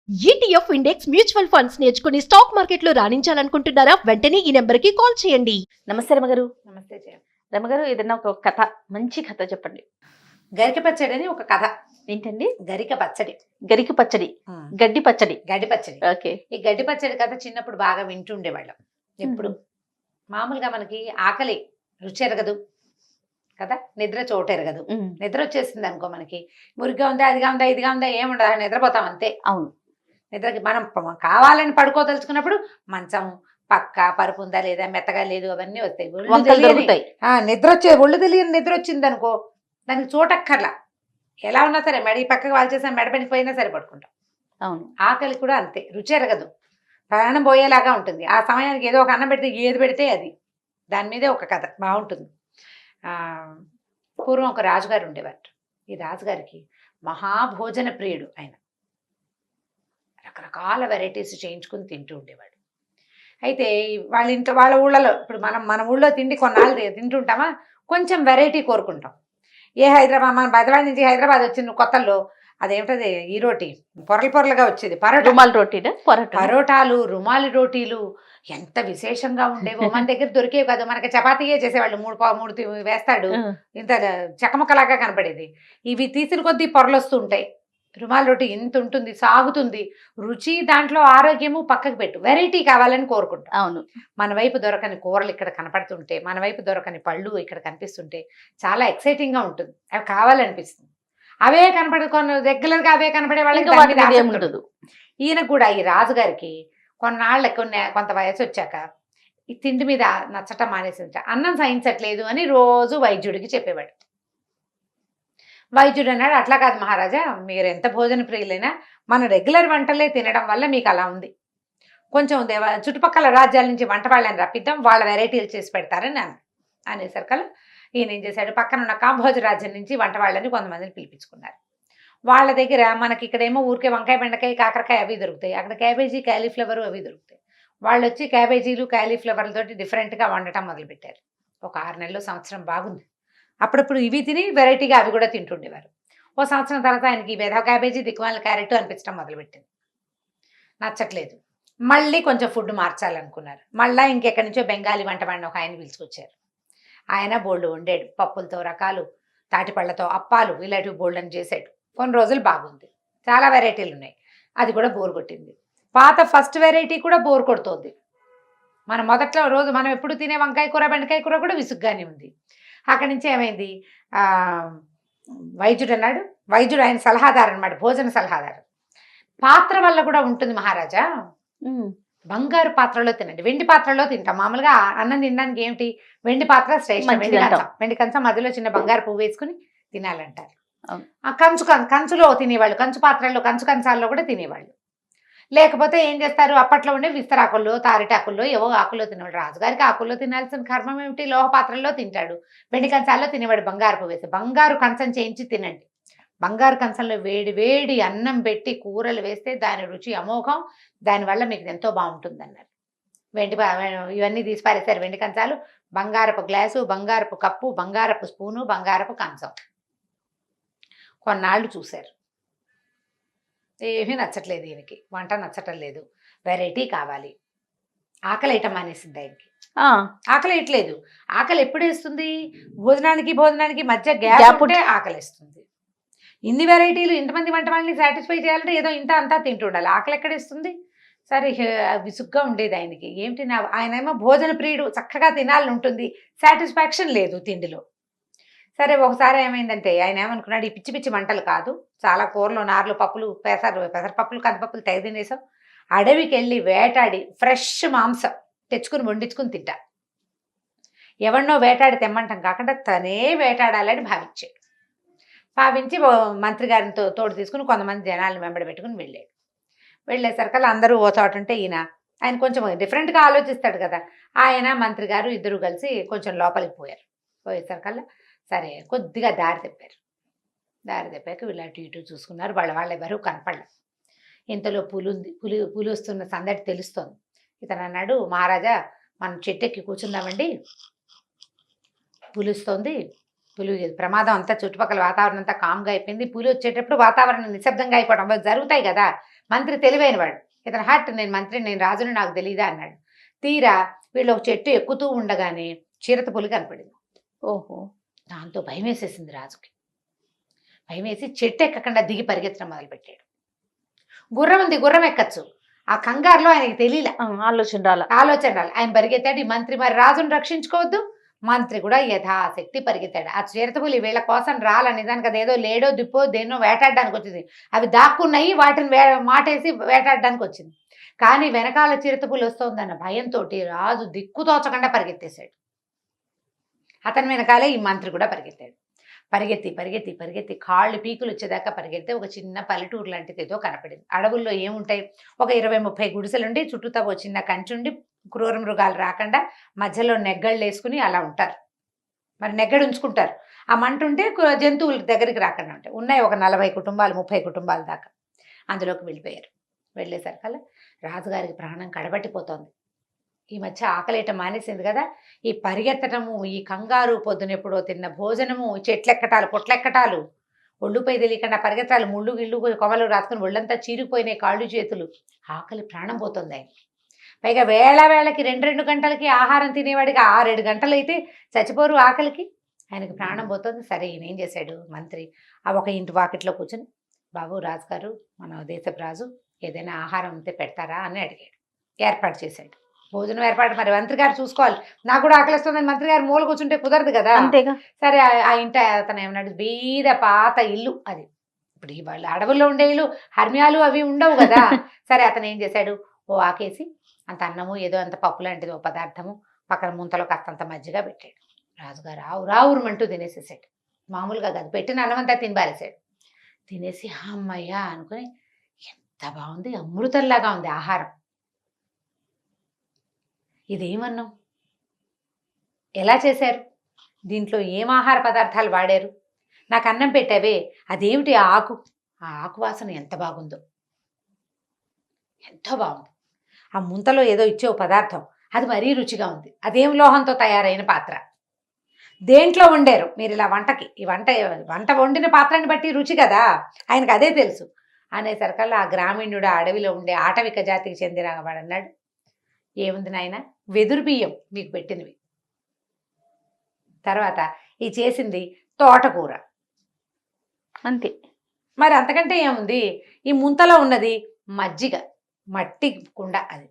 ETF index mutual funds నేర్చుకుని stock మార్కెట్లో రాణించాలనుకుంటున్నారా? వెంటనే ఈ నెంబర్కి కాల్ చేయండి. నమస్తే రమగారు. నమస్తే జయ. రమగారు, ఏదైనా ఒక కథ, మంచి కథ చెప్పండి. గరిక పచ్చడి అని ఒక కథ. ఏంటండి? గరిక పచ్చడి. గరికి పచ్చడి, గడ్డి పచ్చడి. గడ్డి పచ్చడి. ఓకే. ఈ గడ్డి పచ్చడి కథ చిన్నప్పుడు బాగా వింటుండేవాళ్ళం. ఎప్పుడు మామూలుగా మనకి ఆకలి రుచి ఎరగదు కదా, నిద్ర చోటు ఎరగదు. నిద్ర వచ్చేసింది అనుకో, మనకి మురిగ్గా ఉందా, అదిగా ఉందా, ఇదిగా ఉందా, ఏముండదు, నిద్రపోతాం అంతే. అవును. నిద్రకి మనం కావాలని పడుకోదలుచుకున్నప్పుడు మంచం పక్క పరుపు ఉందా లేదా, మెత్తగా లేదు, అవన్నీ వస్తాయి. వంకలు దొరుకుతాయి. నిద్ర నిద్ర తెలియని నిద్ర వచ్చింది అనుకో, దానికి చోటక్కర్లా, ఎలా ఉన్నా సరే మెడ ఈ పక్కకు వాళ్ళు చేసిన మెడ పడిపోయినా సరే పడుకుంటాం. అవును. ఆకలి కూడా అంతే, రుచి ఎరగదు, ప్రాణం పోయేలాగా ఉంటుంది. ఆ సమయానికి ఏదో ఒక అన్నం పెడితే ఏది పెడితే అది, దాని మీదే ఒక కథ బాగుంటుంది. పూర్వం ఒక రాజుగారు ఉండేవారు. ఈ రాజుగారికి మహాభోజన ప్రియుడు ఆయన. రకరకాల వెరైటీస్ చేయించుకుని తింటూ ఉండేవాడు. అయితే వాళ్ళ ఇంట్లో వాళ్ళ ఊళ్ళలో, ఇప్పుడు మన ఊళ్ళో తిండి కొన్నాళ్ళు తింటుంటామా, కొంచెం వెరైటీ కోరుకుంటాం. హైదరాబాద్, మన బెదవాడి నుంచి హైదరాబాద్ వచ్చిన కొత్తల్లో అదేమిటది, ఈ రోటీ పొరలు పొరలుగా వచ్చేది, రుమాల్ రోటీనా, పరోటాలు, రుమాలి రోటీలు ఎంత విశేషంగా ఉండేవో. మన దగ్గర దొరికేవి కాదు, మనకి చపాతీయే చేసేవాళ్ళు, మూడు వేస్తాడు, ఇంత చెక్కముక్కలాగా కనపడేది. ఇవి తీసిన కొద్దీ పొరలు వస్తూ ఉంటాయి. రుమాల్ రోటీ ఇంత ఉంటుంది, సాగుతుంది, రుచి, దాంట్లో ఆరోగ్యము పక్కకు పెట్టు, వెరైటీ కావాలని కోరుకుంటాం. అవును. మన వైపు దొరకని కూరలు ఇక్కడ కనపడుతుంటే, మన వైపు దొరకని పళ్ళు ఇక్కడ కనిపిస్తుంటే చాలా ఎక్సైటింగ్ గా ఉంటుంది, అవి కావాలనిపిస్తుంది. అవే రెగ్యులర్గా అవే కనపడే వాళ్ళకి ఉండదు. ఈయన కూడా, ఈ రాజుగారికి కొంత వయసు వచ్చాక ఈ తిండి మీద నచ్చటం మానేసింట. అన్నం సహించట్లేదు అని రోజు వైద్యుడికి చెప్పేవాడు. వైద్యుడు అన్నాడు, అట్లా కాదు మహారాజా, మీరు ఎంత భోజన ప్రియులైనా మన రెగ్యులర్ వంటలే తినడం వల్ల మీకు అలా ఉంది. కొంచెం చుట్టుపక్కల రాజ్యాల నుంచి వంట వాళ్ళని రప్పిద్దాం, వాళ్ళ వెరైటీలు చేసి పెడతారని అనేసరికల్లా ఈయన ఏం చేశాడు, పక్కన ఉన్న కాంభోజ రాజ్యం నుంచి వంట వాళ్ళని కొంతమందిని పిలిపించుకున్నారు. వాళ్ళ దగ్గర మనకి ఇక్కడేమో ఊరికే వంకాయ, బెండకాయ, కాకరకాయ అవి దొరుకుతాయి, అక్కడ క్యాబేజీ, క్యాలీఫ్లవర్ అవి దొరుకుతాయి. వాళ్ళు వచ్చి క్యాబేజీలు, క్యాలీఫ్లవర్లతోటి డిఫరెంట్గా వండటం మొదలుపెట్టారు. ఒక 6 నెలలు, సంవత్సరం బాగుంది. అప్పుడప్పుడు ఇవి తిని వెరైటీగా అవి కూడా తింటుండేవారు. ఓ సంవత్సరం తర్వాత ఆయనకి వేధవ క్యాబేజీ, దిక్కుమాల క్యారెట్ అనిపించడం మొదలుపెట్టింది. నచ్చట్లేదు, మళ్ళీ కొంచెం ఫుడ్ మార్చాలనుకున్నారు. మళ్ళీ ఇంకెక్కడి నుంచో బెంగాలీ వంట వాడిని ఒక ఆయన పిలుచుకొచ్చారు. ఆయన బోల్డ్ వండాడు, పప్పులతో రకాలు, తాటిపళ్ళతో అప్పాలు, ఇలాంటివి బోల్డ్ అని చేశాడు. కొన్ని రోజులు బాగుంది, చాలా వెరైటీలు ఉన్నాయి. అది కూడా బోర్ కొట్టింది. పాత ఫస్ట్ వెరైటీ కూడా బోర్ కొడుతోంది. మన మొదట్లో రోజు మనం ఎప్పుడు తినే వంకాయ కూర, బెండకాయ కూర కూడా విసుగ్గానే ఉంది. అక్కడి నుంచి ఏమైంది, వైద్యుడు అన్నాడు, వైద్యుడు ఆయన సలహాదారు అనమాట, భోజన సలహాదారు. పాత్ర వల్ల కూడా ఉంటుంది మహారాజా, బంగారు పాత్రలో తినండి, వెండి పాత్రలో తింటాం. మామూలుగా అన్నం తినడానికి ఏమిటి, వెండి పాత్ర శ్రేష్టం, వెండి కంచం మధ్యలో చిన్న బంగారు పువ్వు వేసుకుని తినాలంటారు. ఆ కంచులో తినేవాళ్ళు, కంచు పాత్రల్లో, కంచాల్లో కూడా తినేవాళ్ళు. లేకపోతే ఏం చేస్తారు, అప్పట్లో ఉండే విస్తరాకుల్లో, తారిటాకుల్లో, ఏవో ఆకుల్లో తినేవాడు. రాజుగారికి ఆకుల్లో తినాల్సిన కర్మం ఏమిటి, లోహ పాత్రల్లో తింటాడు. వెండి కంచాల్లో తినేవాడు, బంగారు పువ్వు వేసి. బంగారు కంచం చేయించి తినండి. బంగారు కంచంలో వేడి వేడి అన్నం పెట్టి కూరలు వేస్తే దాని రుచి అమోఘం, దానివల్ల మీకు ఎంతో బాగుంటుంది అన్నారు. ఇవన్నీ తీసి పారేశారు, వెండి కంచాలు, బంగారపు గ్లాసు, బంగారపు కప్పు, బంగారపు స్పూను, బంగారపు కంచం. కొన్నాళ్ళు చూశారు, ఏమీ నచ్చట్లేదు ఈయనకి, వంట నచ్చటం లేదు, వెరైటీ కావాలి. ఆకలి వేయటం మానేసింది ఆయనకి. ఆకలి వేయట్లేదు. ఆకలి ఎప్పుడు వేస్తుంది, భోజనానికి మధ్య గ్యాప్ ఉంటే ఆకలి వేస్తుంది. ఇన్ని వెరైటీలు, ఇంతమంది వంట వాళ్ళని సాటిస్ఫై చేయాలంటే ఏదో ఇంత అంతా తింటుండాలి, ఆకలి ఎక్కడేస్తుంది. సరే, విసుగ్గా ఉండేది ఆయనకి. ఏమిటి, ఆయన ఏమో భోజన ప్రియుడు, చక్కగా తినాలని ఉంటుంది, సాటిస్ఫాక్షన్ లేదు తిండిలో. సరే, ఒకసారి ఏమైందంటే ఆయన ఏమనుకున్నాడు, ఈ పిచ్చి పిచ్చి వంటలు కాదు, చాలా కూరలు, నార్లు, పప్పులు, పెసరపప్పులు, కందిపప్పులు తెగ తినేసాం, అడవికి వెళ్ళి వేటాడి ఫ్రెష్ మాంసం తెచ్చుకుని వండించుకుని తింటా. ఎవరినో వేటాడి తెమ్మంటాం కాకుండా తనే వేటాడాలని భావించి మంత్రి గారిని తోడు తీసుకుని కొంతమంది జనాలను వెంబడి పెట్టుకుని వెళ్ళేసరికల్లా అందరూ ఓ చోట ఉంటే ఆయన కొంచెం డిఫరెంట్గా ఆలోచిస్తాడు కదా. ఆయన మంత్రి గారు ఇద్దరు కలిసి కొంచెం లోపలికి పోయేసరికల్లా సరే కొద్దిగా దారి తెప్పాక వీళ్ళు అటు ఇటు చూసుకున్నారు. వాళ్ళు ఎవరు కనపడలేదు. ఇంతలో పులి వస్తున్న సందడి తెలుస్తోంది. ఇతను అన్నాడు, మహారాజా మనం చెట్టెక్కి కూర్చుందామండి, పులి వస్తోంది, పులి ప్రమాదం అంతా, చుట్టుపక్కల వాతావరణం అంతా కామ్గా అయిపోయింది, పులి వచ్చేటప్పుడు వాతావరణం నిశ్శబ్దంగా అయిపోవడం జరుగుతాయి కదా, మంత్రి తెలివైనవాడు. ఇతను హట్, నేను మంత్రి, నేను రాజుని, నాకు తెలియదా అన్నాడు. తీరా వీళ్ళు ఒక చెట్టు ఎక్కుతూ ఉండగానే చిరుతపులి కనపడింది. ఓహో. దాంతో భయం వేసేసింది రాజుకి. భయం వేసి చెట్టు ఎక్కకుండా దిగి పరిగెత్తడం మొదలుపెట్టాడు. గుర్రం ఉంది, గుర్రం ఎక్కచ్చు. ఆ కంగారులో ఆయనకి తెలియలే, ఆలోచన రాల. ఆయన పరిగెత్తాడు. ఈ మంత్రి మరి రాజును రక్షించుకోవద్దు, మంత్రి కూడా యథాశక్తి పరిగెత్తాడు. ఆ చిరుతపులి వీళ్ళ కోసం రాల, నిజానికి అదేదో లేడో దిప్పో దేన్నో వేటాడడానికి వచ్చింది. అవి దాక్కున్నాయి, వాటిని మాటేసి వేటాడడానికి వచ్చింది. కానీ వెనకాల చిరుతపులి వస్తోందన్న భయంతో రాజు దిక్కుతోచకుండా పరిగెత్తేశాడు. అతని వెనకాలే ఈ మంత్రి కూడా పరిగెత్తాడు. పరిగెత్తి పరిగెత్తి పరిగెత్తి కాళ్ళు పీకులు వచ్చేదాకా పరిగెడితే ఒక చిన్న పల్లెటూరు లాంటిది ఏదో కనపడింది. అడవుల్లో ఏముంటాయి, ఒక 20-30 గుడిసెలుండి, చుట్టూతా ఒక చిన్న కంచుండి, క్రూర మృగాలు రాకుండా మధ్యలో నెగ్గళ్ళు వేసుకుని అలా ఉంటారు. మరి నెగ్గడు ఉంచుకుంటారు. ఆ మంట ఉంటే జంతువుల దగ్గరికి రాకుండా ఉంటాయి. ఉన్నాయి ఒక 40 కుటుంబాలు 30 కుటుంబాల దాకా. అందులోకి వెళ్ళిపోయారు. వెళ్ళేసరికల్లా రాజుగారికి ప్రాణం కడబట్టిపోతోంది. ఈ మధ్య ఆకలేయటం మానేసింది కదా, ఈ పరిగెత్తటము, ఈ కంగారు, పొద్దున ఎప్పుడో తిన్న భోజనము, చెట్లెక్కటాలు పొట్లెక్కటాలు, ఒళ్ళుపై తెలియకుండా పరిగెత్తాలు, ముళ్ళు గిళ్ళు కొమలు రాసుకుని ఒళ్ళంతా చీరిపోయినాయి కాళ్ళు చేతులు. ఆకలి ప్రాణం పోతుంది ఆయన. పైగా వేళకి 2 గంటలకి ఆహారం తినేవాడికి 6-7 గంటలు అయితే చచ్చిపోరు ఆకలికి. ఆయనకి ప్రాణం పోతుంది. సరే, ఈయన ఏం చేశాడు మంత్రి, ఆ ఒక ఇంటి వాకిట్లో కూర్చొని, బాబు రాజుగారు, మన దేశపు రాజు, ఏదైనా ఆహారం ఉంటే పెడతారా అని అడిగాడు. ఏర్పాటు చేశాడు. భోజనం ఏర్పాటు మరి మంత్రి గారు చూసుకోవాలి. నాకు కూడా ఆకలిస్తుందని మంత్రి గారు మూల కూర్చుంటే కుదరదు కదా. అంతేగా. సరే, ఆ ఇంటి అతను ఏమన్నాడు, బీద పాత ఇల్లు అది. ఇప్పుడు ఈ వాళ్ళు అడవుల్లో ఉండే ఇల్లు, హర్మ్యాలు అవి ఉండవు కదా. సరే, అతను ఏం చేశాడు, ఓ ఆకేసి అంత అన్నము ఏదో అంత పప్పు లాంటిది ఓ పదార్థము పక్కన ముంతలో కాస్తంత మజ్జిగ పెట్టాడు. రాజుగారు రావురమంటూ తినేసేసాడు. మామూలుగా కాదు, పెట్టిన అన్నం అంతా తినబారేశాడు. తినేసి అమ్మయ్యా అనుకుని, ఎంత బాగుంది, అమృతంలాగా ఉంది ఆహారం. ఇదేమన్నాం, ఎలా చేశారు, దీంట్లో ఏం ఆహార పదార్థాలు వాడారు, నాకు అన్నం పెట్టావే అదేమిటి ఆకు, ఆ ఆకు వాసన ఎంత బాగుందో, ఎంతో బాగుంది. ఆ ముంతలో ఏదో ఇచ్చే పదార్థం అది మరీ రుచిగా ఉంది, అదేం లోహంతో తయారైన పాత్ర, దేంట్లో వండారు మీరు ఇలా వంటకి, ఈ వంట వండిన పాత్రని బట్టి రుచి కదా, ఆయనకు అదే తెలుసు అనేసరికల్లా ఆ గ్రామీణుడు ఆ అడవిలో ఉండే ఆటవిక జాతికి చెందిన వాడు అన్నాడు, ఏముంది నాయన, వెదురు బియ్యం మీకు పెట్టినవి, తర్వాత ఈ చేసింది తోటకూర, అంతే. మరి అంతకంటే ఏముంది, ఈ ముంతలో ఉన్నది మజ్జిగ, మట్టి కుండ, అది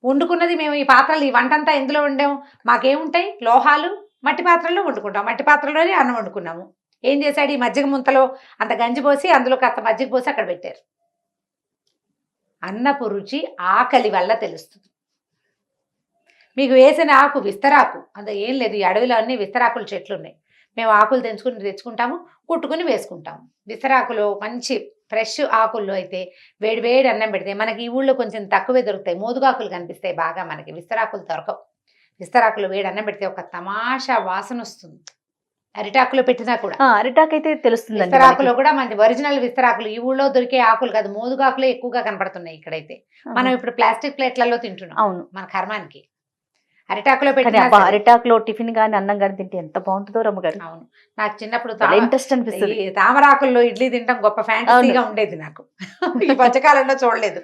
వండుకున్నది మేము ఈ పాత్రలు, ఈ వంటంతా ఎందులో వండాము, మాకేముంటాయి లోహాలు, మట్టి పాత్రల్లో వండుకుంటాం, మట్టి పాత్రలోనే అన్నం వండుకున్నాము. ఏం చేశాడు, ఈ మజ్జిగ ముంతలో అంత గంజి పోసి అందులో కాస్త మజ్జిగ పోసి అక్కడ పెట్టారు. అన్నపు రుచి ఆకలి వల్ల తెలుస్తుంది. మీకు వేసిన ఆకు విస్తరాకు, అంత ఏం లేదు, ఈ అడవిలో అన్ని విస్తరాకుల చెట్లు ఉన్నాయి, మేము ఆకులు తెచ్చుకుంటాము, కుట్టుకుని వేసుకుంటాము. విస్తరాకులు మంచి ఫ్రెష్ ఆకుల్లో అయితే వేడి వేడి అన్నం పెడితే, మనకి ఈ ఊళ్ళో కొంచెం తక్కువే దొరుకుతాయి, మోదుగాకులు కనిపిస్తాయి బాగా, మనకి విస్తరాకులు దొరకవు. విస్తరాకులు వేడి అన్నం పెడితే ఒక తమాషా వాసన వస్తుంది. అరిటాకులో పెట్టినా కూడా, అరిటాకు అయితే తెలుస్తుంది. విస్తరాకులో కూడా మంచి ఒరిజినల్ విస్తరాకులు, ఈ ఊళ్ళో దొరికే ఆకులు కాదు, మోదుగాకులే ఎక్కువగా కనపడుతున్నాయి ఇక్కడైతే. మనం ఇప్పుడు ప్లాస్టిక్ ప్లేట్లలో తింటున్నాం. అవును, మన కర్మానికి అరిటాకులో పెట్టిన అరిటాకులో టిఫిన్ గాని అన్నం గాని తింటే ఎంత బాగుంటుందో రమ్మగారు. అవును, నాకు చిన్నప్పుడు ఇంట్రెస్ట్ అనిపిస్తుంది. తామరాకుల్లో ఇడ్లీ తినడం గొప్ప ఫ్యాంటసీగా ఉండేది నాకు. ఈ మధ్యకాలంలో చూడలేదు,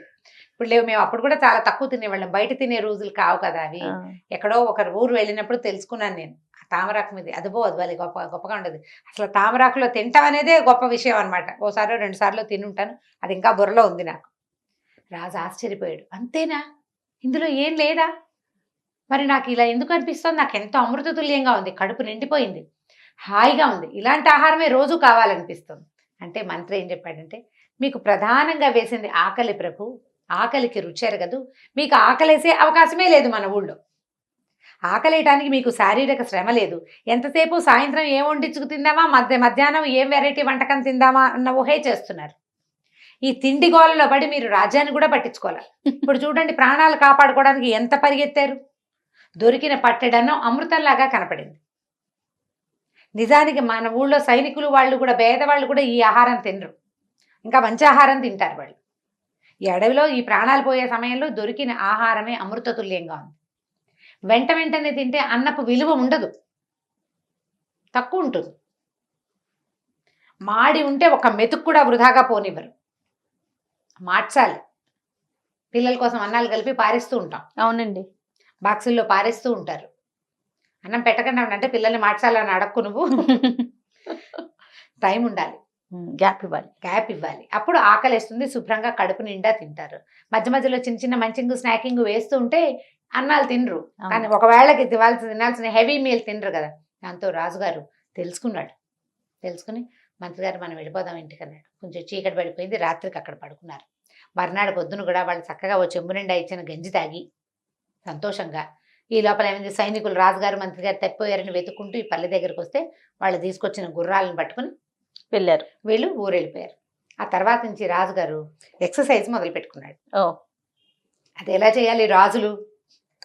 ఇప్పుడు లేవు. మేము అప్పుడు కూడా చాలా తక్కువ తినేవాళ్ళం, బయట తినే రోజులు కావు కదా అవి. ఎక్కడో ఒక ఊరు వెళ్ళినప్పుడు తెలుసుకున్నాను నేను, తామరాకు మీద అదిపో అది వాళ్ళ గొప్పగా ఉండదు. అసలు తామరాకులో తింటాం అనేదే గొప్ప విషయం అనమాట. ఓసారి 2 సార్లు తినుంటాను, అది ఇంకా బుర్రలో ఉంది నాకు. రాజు ఆశ్చర్యపోయాడు, అంతేనా, ఇందులో ఏం లేదా, మరి నాకు ఇలా ఎందుకు అనిపిస్తుంది, నాకు ఎంతో అమృతతుల్యంగా ఉంది, కడుపు నిండిపోయింది, హాయిగా ఉంది, ఇలాంటి ఆహారమే రోజు కావాలనిపిస్తుంది. అంటే మంత్రి ఏం చెప్పాడంటే, మీకు ప్రధానంగా వేసింది ఆకలి ప్రభు, ఆకలికి రుచి ఎరగదు, మీకు ఆకలేసే అవకాశమే లేదు మన ఊళ్ళో, ఆకలేయటానికి మీకు శారీరక శ్రమ లేదు, ఎంతసేపు సాయంత్రం ఏం వండించుకు తిందామా, మధ్యాహ్నం ఏం వెరైటీ వంటకం తిందామా అన్న ఊహే చేస్తున్నారు. ఈ తిండి గోలలో పడి మీరు రాజ్యాన్ని కూడా పట్టించుకోవాలి. ఇప్పుడు చూడండి, ప్రాణాలు కాపాడుకోవడానికి ఎంత పరిగెత్తారు, దొరికిన పట్టెడన్నం అమృతంలాగా కనపడింది. నిజానికి మన ఊళ్ళో సైనికులు వాళ్ళు కూడా, పేదవాళ్ళు కూడా ఈ ఆహారం తినరు, ఇంకా మంచి ఆహారం తింటారు వాళ్ళు. ఈ అడవిలో ఈ ప్రాణాలు పోయే సమయంలో దొరికిన ఆహారమే అమృతతుల్యంగా ఉంది. వెంటనే తింటే అన్నపు విలువ ఉండదు, తక్కువ ఉంటుంది. మాడి ఉంటే ఒక మెతుకు కూడా వృధాగా పోనివ్వరు, మార్చాలి. పిల్లల కోసం అన్నాలు కలిపి పారేస్తూ ఉంటాం, అవునండి. బాక్సుల్లో పారేస్తూ ఉంటారు. అన్నం పెట్టకుండా అంటే పిల్లల్ని మార్చాలని అడక్కు నువ్వు. టైం ఉండాలి, గ్యాప్ ఇవ్వాలి. గ్యాప్ ఇవ్వాలి. అప్పుడు ఆకలేస్తుంది, శుభ్రంగా కడుపు నిండా తింటారు. మధ్య మధ్యలో చిన్న చిన్న మంచింగ్ స్నాకింగ్ వేస్తూ ఉంటే అన్నాలు తినరు. అవును. కానీ ఒకవేళకి తినాల్సిన హెవీ మీల్ తినరు కదా. దాంతో రాజుగారు తెలుసుకున్నాడు. తెలుసుకుని మంత్రి గారు మనం వెళ్ళిపోదాం ఇంటికి అన్నాడు. కొంచెం చీకటి పడిపోయింది, రాత్రికి అక్కడ పడుకున్నారు. మర్నాడు పొద్దున కూడా వాళ్ళు చక్కగా ఓ చెంబు నిండా ఇచ్చిన గంజి తాగి సంతోషంగా, ఈ లోపల ఏమైంది, సైనికులు రాజుగారు మంత్రి గారు తప్పిపోయారని వెతుక్కుంటూ ఈ పల్లె దగ్గరికి వస్తే వాళ్ళు తీసుకొచ్చిన గుర్రాలను పట్టుకుని వెళ్ళారు. వీళ్ళు ఊరు వెళ్ళిపోయారు. ఆ తర్వాత నుంచి రాజుగారు ఎక్సర్సైజ్ మొదలు పెట్టుకున్నాడు. ఓ అది ఎలా చేయాలి, రాజులు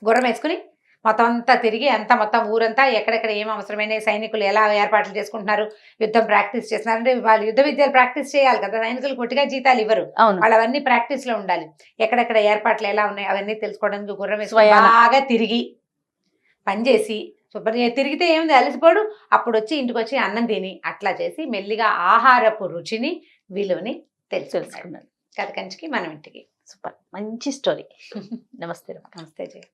గుర్రం వేసుకుని మొత్తం అంతా తిరిగి మొత్తం ఊరంతా ఎక్కడెక్కడ ఏం అవసరమైన సైనికులు ఎలా ఏర్పాట్లు చేసుకుంటున్నారు, యుద్ధం ప్రాక్టీస్ చేస్తున్నారు. అంటే వాళ్ళు యుద్ధ విద్యలు ప్రాక్టీస్ చేయాలి కదా, సైనికులు కొట్టిగా జీతాలు ఇవ్వరు, అవును. వాళ్ళు అవన్నీ ప్రాక్టీస్ లో ఉండాలి. ఎక్కడెక్కడ ఏర్పాట్లు ఎలా ఉన్నాయి అవన్నీ తెలుసుకోవడానికి గుర్రం వేసుకుని స్వయాన. బాగా తిరిగి పనిచేసి తిరిగితే ఏముంది అలసిపోడు. అప్పుడు వచ్చి ఇంటికి వచ్చి అన్నం తిని అట్లా చేసి మెల్లిగా ఆహారపు రుచిని విలువని తెలుసుకున్నాడు. తెలుసుకున్నాను. కథ కంచికి మనం ఇంటికి. సూపర్, మంచి స్టోరీ. నమస్తే. నమస్తే జయ.